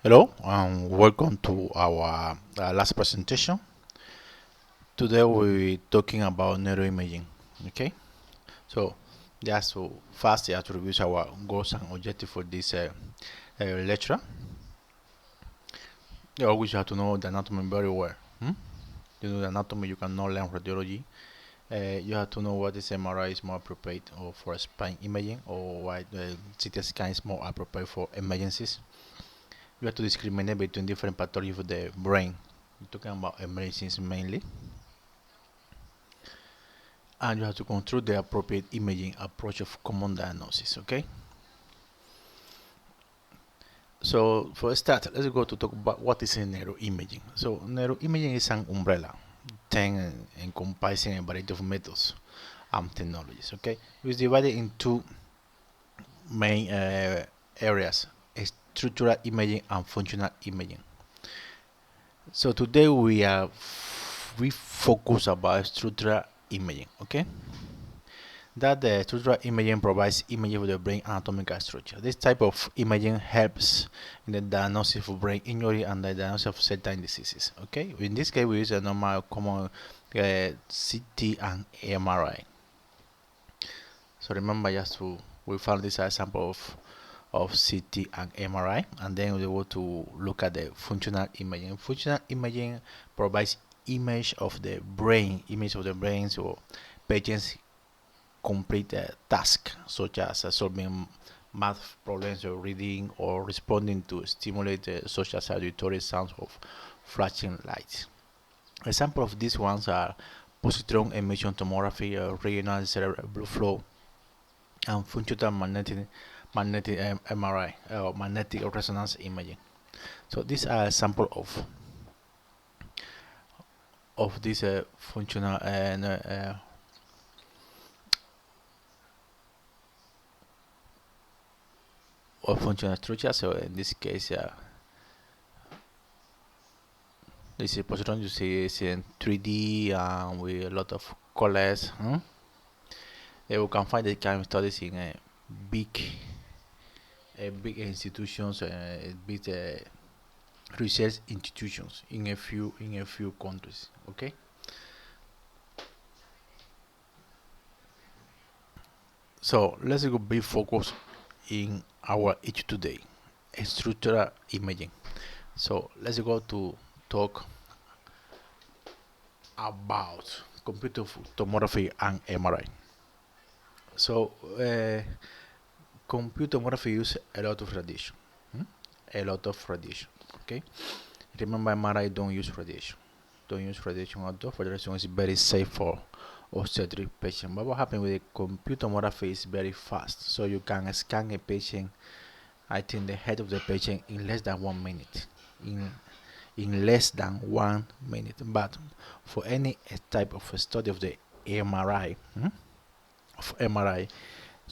Hello, and welcome to our last presentation. Today we're talking about neuroimaging. Okay, so just to first to review our goals and objectives for this lecture. You always have to know the anatomy very well. You know the anatomy, you cannot learn radiology. You have to know what is MRI is more appropriate or for spine imaging, or why the CT scan is more appropriate for emergencies. You have to discriminate between different pathologies of the brain. We're talking about emergencies mainly. And you have to control the appropriate imaging approach of common diagnosis. Okay, so for a start, let's go to talk about what is neuroimaging. So neuroimaging is an umbrella thing encompassing a variety of methods and technologies. Okay, it's divided in two main areas: structural imaging and functional imaging. So today we focus about structural imaging. Okay, that the structural imaging provides images of the brain anatomical structure. This type of imaging helps in the diagnosis of brain injury and the diagnosis of certain diseases. Okay, in this case we use a normal common CT and MRI. So remember, just to we found this example of CT and MRI, and then we go to look at the functional imaging. Functional imaging provides image of the brain, so patients complete a task such as solving math problems or reading or responding to stimulate such as auditory sounds of flashing lights. Examples of these ones are positron emission tomography, regional cerebral blood flow, and functional magnetic MRI or magnetic resonance imaging. So these are examples of this functional or functional structure. So in this case, this is positron. You see it's in 3D with a lot of colors. You can find the kind of studies in big, big institutions, big research institutions in a few countries. Okay. So let's go be focused in our issue today, structural imaging. So let's go to talk about computer tomography and MRI. So computer tomography use a lot of radiation, a lot of radiation. Okay, remember MRI don't use radiation, although radiation is very safe for obstetric patient. But what happens with the computer tomography is very fast, so you can scan a patient, I think the head of the patient in less than 1 minute. In less than 1 minute. But for any type of study of the MRI, it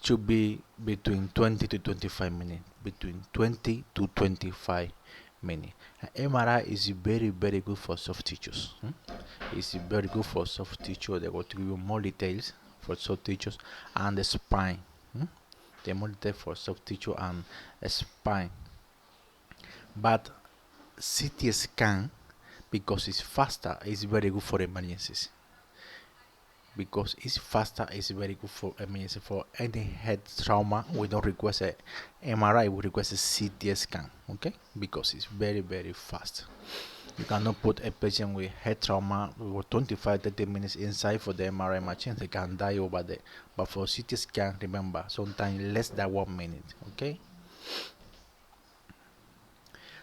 should be between 20 to 25 minutes. Between 20 to 25 minutes. MRI is very good for soft tissues. It's very good for soft tissue. They will give you more details for soft tissues and the spine. The more details for soft tissue and spine. But CT scan, because it's faster, is very good for emergencies. Because it's faster, it's very good for emergency. For any head trauma, we don't request a MRI, we request a CT scan. Okay, because it's very fast. You cannot put a patient with head trauma for 25-30 minutes inside for the MRI machine. They can die over there. But for CT scan, remember, sometimes less than 1 minute. Okay.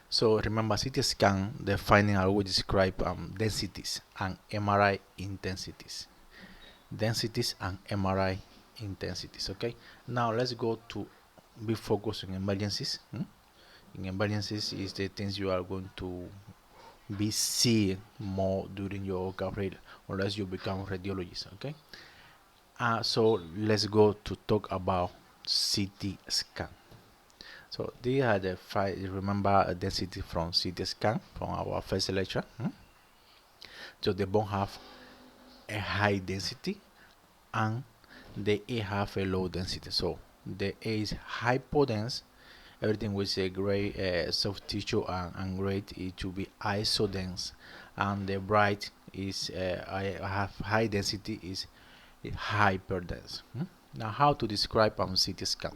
So remember, CT scan, the finding I will describe densities and MRI intensities. Densities and MRI intensities. Okay. Now let's go to be focused on emergencies. In emergencies is the things you are going to be seeing more during your career, unless you become radiologist. Okay. So let's go to talk about CT scan. So these are the five. Remember a density from CT scan from our first lecture. So the bone have a high density and the A have a low density. So the A is hypodense everything with a gray soft tissue and gray it to be isodense, and the bright is I have high density is hyperdense. Now, how to describe CT scan?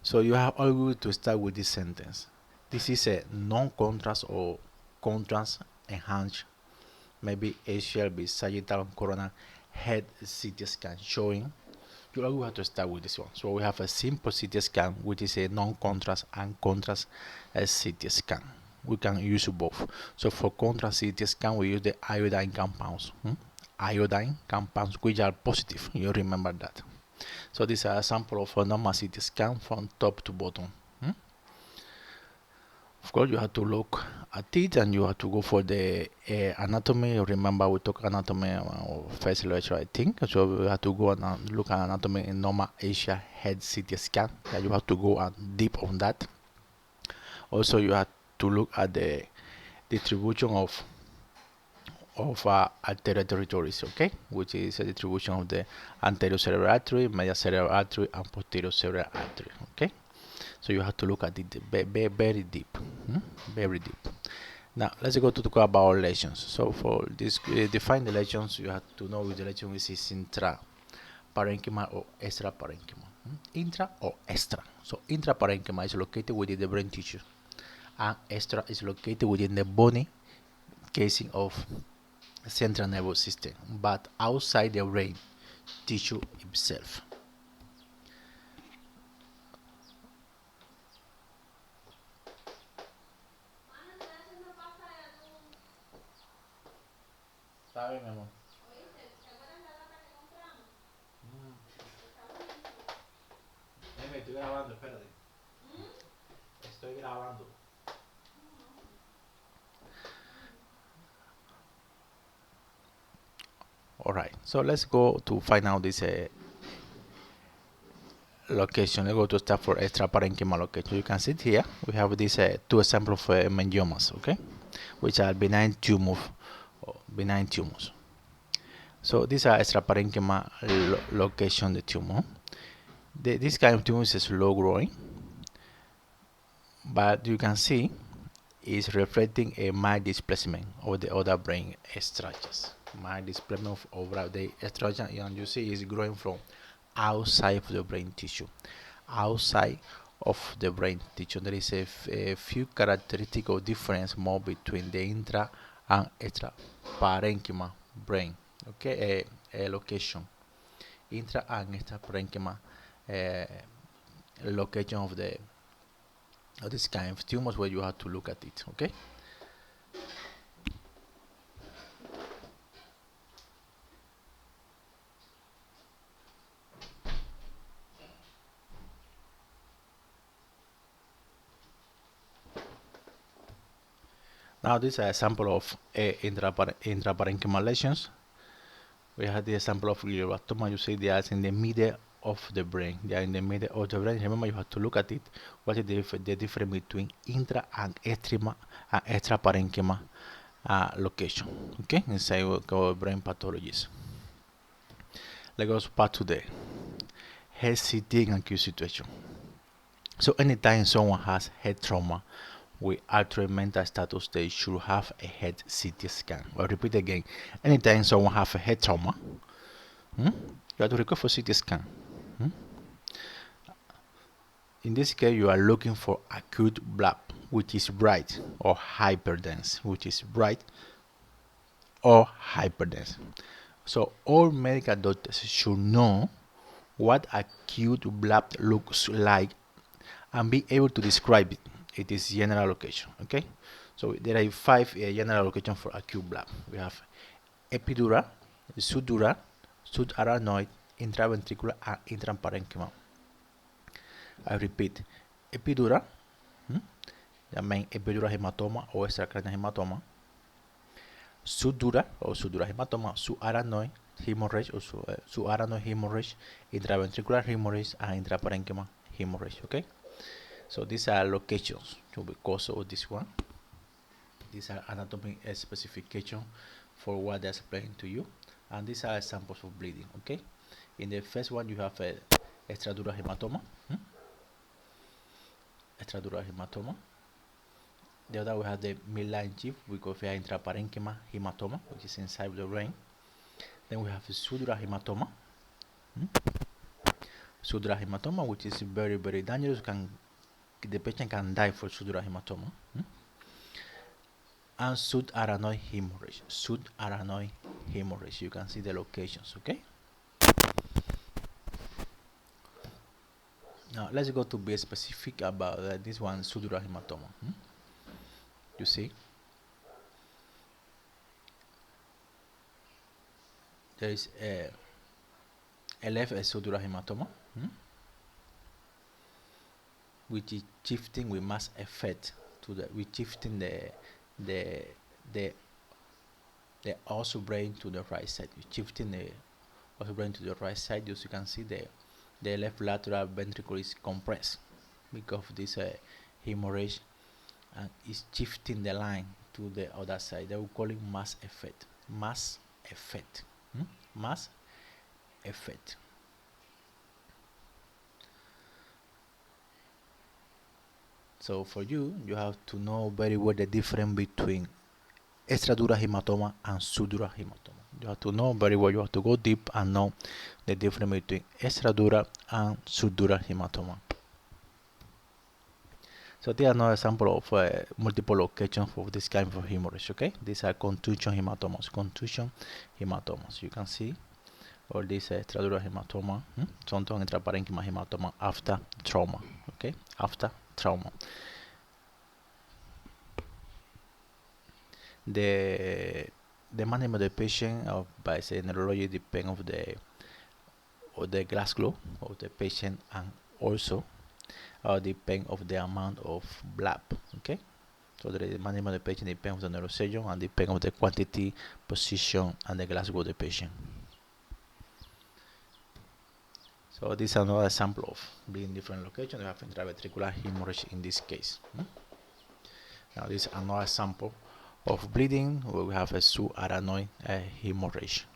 So you have always to start with this sentence. This is a non-contrast or contrast enhanced, maybe HLB sagittal coronal head CT scan showing. You always have to start with this one. So we have a simple CT scan, which is a non-contrast and contrast CT scan. We can use both. So for contrast CT scan, we use the iodine compounds. Iodine compounds which are positive. You remember that. So this is a sample of a normal CT scan from top to bottom. Of course, you have to look at it and you have to go for the anatomy. Remember, we talk anatomy first lecture, I think. So we have to go and look at anatomy in normal Asia head CT scan. And you have to go deep on that. Also, you have to look at the distribution of arterial territories, okay, which is a distribution of the anterior cerebral artery, medial cerebral artery, and posterior cerebral artery, okay. So you have to look at it very deep, very deep. Now let's go to talk about lesions. So for this, define the lesions. You have to know if the lesion is intraparenchymal or extraparenchymal. Intra or extra. So intraparenchymal is located within the brain tissue, and extra is located within the bony casing of central nervous system, but outside the brain tissue itself. Está bien, mi amor. Estoy grabando, espérate. Estoy grabando. All right, so let's go to find out this location. Let's go to start for extraparenchymal location. You can see it here. We have these two examples of mangiomas, okay, which are benign tumors. Benign tumors. So these are extraparenchymal location the tumor. This kind of tumor is slow growing, but you can see is reflecting a mild displacement of the other brain structures. Mild displacement of the structure, and you see is growing from outside of the brain tissue. Outside of the brain tissue, there is a few characteristic of difference more between the intra and extraparenchymal brain. Okay, a location, intra and extraparenchymal location of this kind of tumors where you have to look at it. Okay. Now this is a sample of intraparenchymal lesions. We have the example of glioblastoma. You see they are in the middle of the brain. They are in the middle of the brain. Remember, you have to look at it. What is the difference between intra and extraparenchymal location? Okay, inside our brain pathologies. Let's go back to the head CT in acute situation. So anytime someone has head trauma with altered mental status, they should have a head CT scan. I'll repeat again. Anytime someone has a head trauma, you have to request for CT scan. In this case, you are looking for acute blood, which is bright, or hyperdense, which is bright or hyperdense. So all medical doctors should know what acute blood looks like and be able to describe it. It is general location. Okay, so there are five general locations for acute blood. We have epidural, subdural, subarachnoid, intraventricular, and intraparenchymal. I repeat, epidural, the main epidural hematoma or extracranial hematoma, subdural or subdural hematoma, subarachnoid hemorrhage or subarachnoid hemorrhage, intraventricular hemorrhage, and intraparenchymal hemorrhage. Okay. So these are locations because of this one. These are anatomy specification for what they're explaining to you, and these are examples of bleeding. Okay, in the first one you have a extradural hematoma. extradural hematoma. The other we have the midline chief, we call intraparenchymal hematoma, which is inside of the brain. Then we have the subdural hematoma. Subdural hematoma, which is very, very dangerous. The patient can die for subdural hematoma. And subarachnoid hemorrhage. Subarachnoid hemorrhage. You can see the locations, okay? Now let's go to be specific about this one, subdural hematoma. You see, there is a left subdural hematoma, which is shifting with mass effect to the shifting the also brain to the right side. You're shifting the also brain to the right side. As you can see, the left lateral ventricle is compressed because of this hemorrhage, and is shifting the line to the other side. They will call it mass effect. Mass effect. Mass effect. So for you have to know very well the difference between extradural hematoma and subdural hematoma. You have to know very well. You have to go deep and know the difference between extradural and subdural hematoma. So there are another example of multiple locations for this kind of hemorrhage. Okay, these are contusion hematomas. Contusion hematomas. You can see all these extradural hematoma, sometimes intraparenchymal hematoma after trauma. Okay, after trauma. The management of the patient by say neurology depends of the Glasgow of the patient, and also depend of the amount of blood. Okay, so the management of the patient depends on the neurosurgeon and depends on the quantity, position, and the Glasgow of the patient. So this is another example of bleeding different locations. We have intraventricular hemorrhage in this case. Now this is another example of bleeding where we have a subarachnoid hemorrhage.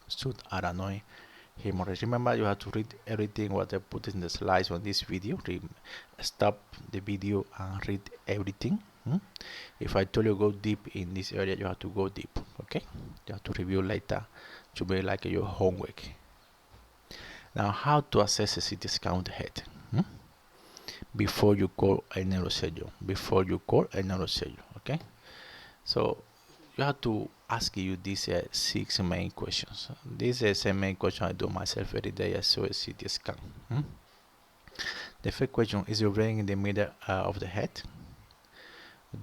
Subarachnoid hemorrhage. Remember, you have to read everything what I put in the slides on this video. Stop the video and read everything. If I told you go deep in this area, you have to go deep. Okay, you have to review later to be like your homework. Now, how to assess a CT scan of the head before you call a neurosurgeon. Before you call a neurosurgeon, okay? So you have to ask you these 6 main questions. These are the main question I do myself every day. I saw a CT scan. The first question: is your brain in the middle of the head?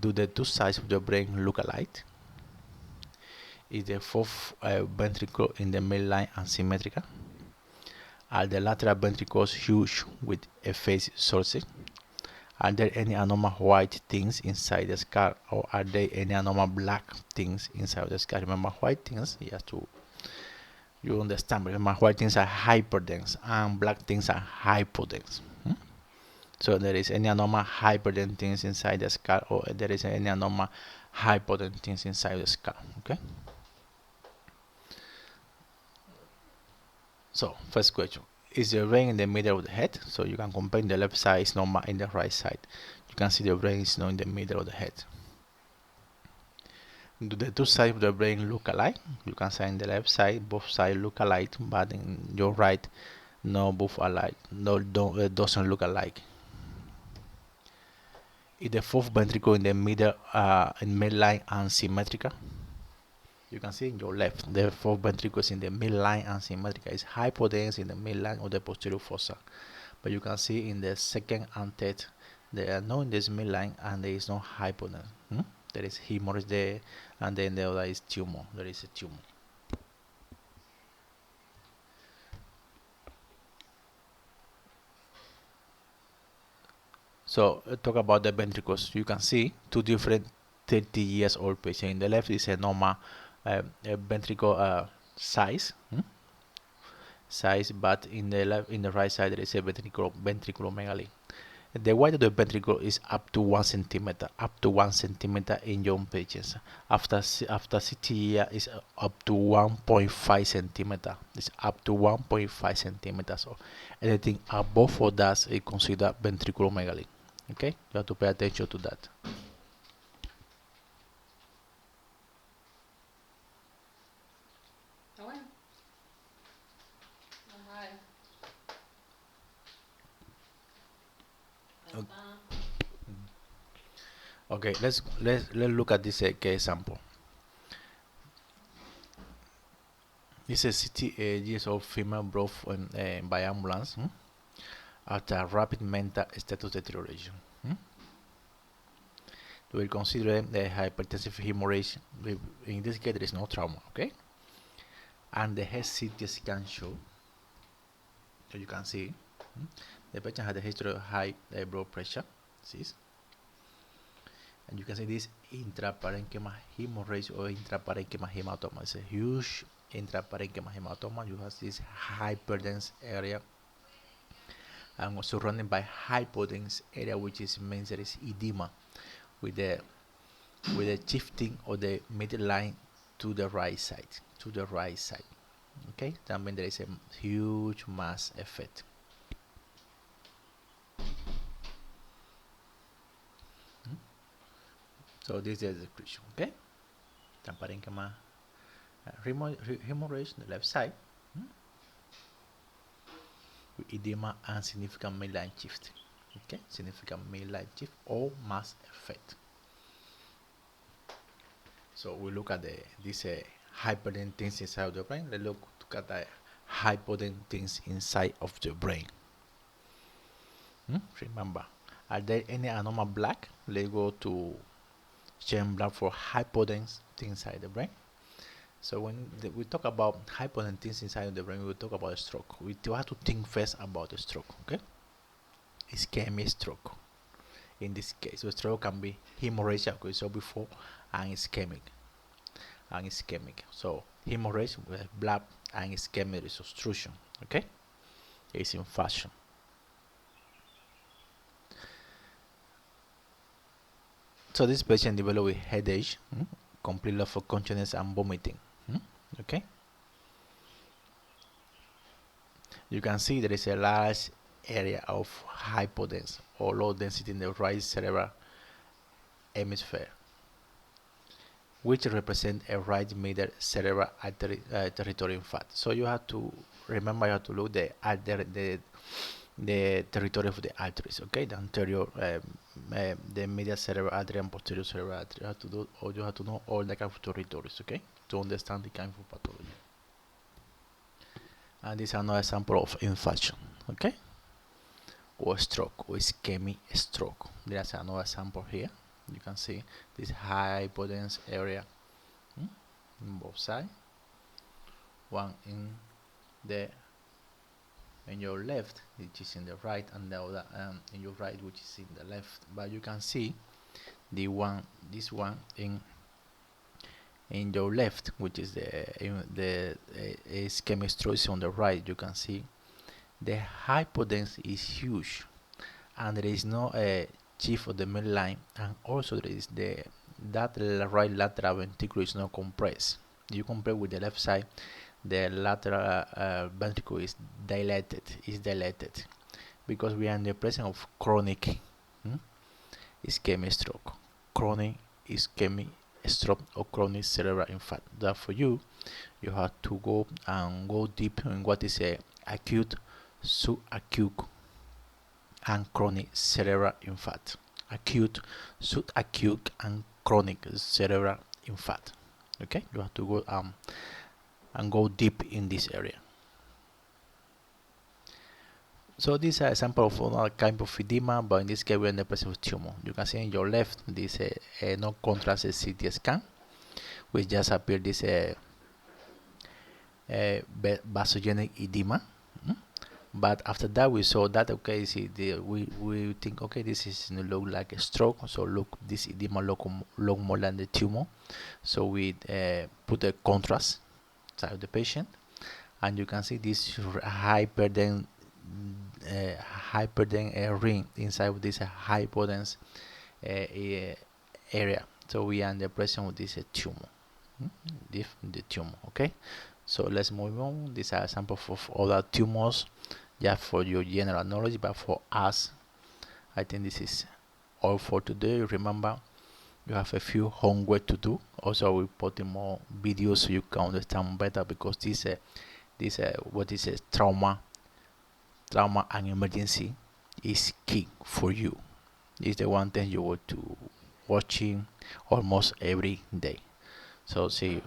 Do the two sides of the brain look alike? Is the fourth ventricle in the midline and symmetrical? Are the lateral ventricles huge with a phase source? Are there any abnormal white things inside the skull, or are there any abnormal black things inside the skull? Remember, white things, you understand. Remember, white things are hyperdense and black things are hypodense. So there is any abnormal hyperdense things inside the skull, or there is any abnormal hypodense things inside the skull. Okay. So first question: is the brain in the middle of the head? So you can compare the left side is normal in the right side. You can see the brain is not in the middle of the head. Do the two sides of the brain look alike? You can say in the left side both sides look alike, but in your right, no, both alike. No, doesn't look alike. Is the fourth ventricle in the middle, in midline and symmetrical? You can see in your left, the fourth ventricle is in the midline and symmetrical. It's hypodense in the midline of the posterior fossa. But you can see in the second and third, they are not in this midline and there is no hypodense. There is hemorrhage there, and then the other is tumor. There is a tumor. So talk about the ventricles. You can see two different 30 years old patients. In the left is a normal ventricle size, but in the right side there is a ventriculomegaly. The width of the ventricle is up to 1 centimeter, in young patients. After CTE is up to 1.5 centimeter. It's up to 1.5 centimeters. So anything above or that is considered ventriculomegaly. Okay, you have to pay attention to that. Okay, let's look at this case sample. This is 68 years old female brought by ambulance after rapid mental status deterioration. We will consider the hypertensive hemorrhage. In this case, there is no trauma, okay? And the head CT scan show, so you can see the patient had a history of high blood pressure, and you can see this intraparenchymal hemorrhage or intraparenchymal hematoma. It's a huge intraparenchymal hematoma. You have this hyperdense area and surrounded by hypodense area, which means there is edema with the shifting of the midline to the right side. Okay, that means there is a huge mass effect. So this is the description. Okay, parenchyma hemorrhage on the left side with edema and significant midline shift. Okay, significant midline shift or mass effect. So we look at this hypodense things inside of the brain. Let's look at the hypodense things inside of the brain. Remember, are there any abnormal black? Let's go to chain black for hypodense things inside the brain. So when we talk about hypodense things inside of the brain, we will talk about a stroke. We have to think first about a stroke. Okay, ischemic stroke. In this case, so stroke can be hemorrhagic, we saw before, and ischemic. So hemorrhage with blood and ischemic is obstruction. Okay, it's infarction. So this patient developed with headache, complete loss of consciousness, and vomiting. Okay, you can see there is a large area of hypodense or low density in the right cerebral hemisphere, which represent a right middle cerebral artery territory in fact. So you have to remember, you have to look the territory of the arteries. Okay, the anterior, the medial cerebral artery and posterior cerebral artery. You have to do, or you have to know all the kind of territories. Okay, to understand the kind of pathology. And this is another example of infarction. Okay, or stroke or ischemic stroke. There's another example here. You can see this hypodense area in both sides. One in your left, which is in the right, and the other in your right, which is in the left. But you can see this one in your left, which is the ischemic stroke is on the right. You can see the hypodense is huge, and there is no chief of the midline, and also there is that right lateral ventricle is not compressed. You compare with the left side, the lateral ventricle is dilated, because we are in the presence of chronic ischemic stroke, chronic ischemic stroke or chronic cerebral infarct. Therefore, you have to go deep in what is a acute, subacute, and chronic cerebral infarct. Acute, subacute, and chronic cerebral infarct. Okay, you have to go and go deep in this area. So this is an example of another kind of edema, but in this case we're in the presence of tumor. You can see in your left this no contrast CT scan, which just appeared this vasogenic edema. But after that we saw that okay, we think okay, this is look like a stroke, so look, this edema look more than the tumor, so we put a contrast side of the patient, and you can see this hyperdense hyperdense ring inside of this hypodense area. So we are in the presence of this tumor. The tumor. Okay. So let's move on. These are samples of other tumors, just for your general knowledge. But for us, I think this is all for today. Remember, you have a few homework to do. Also, we'll put in more videos so you can understand better, because this what is a trauma and emergency is key for you. It's the one thing you want to watching almost every day. So see you.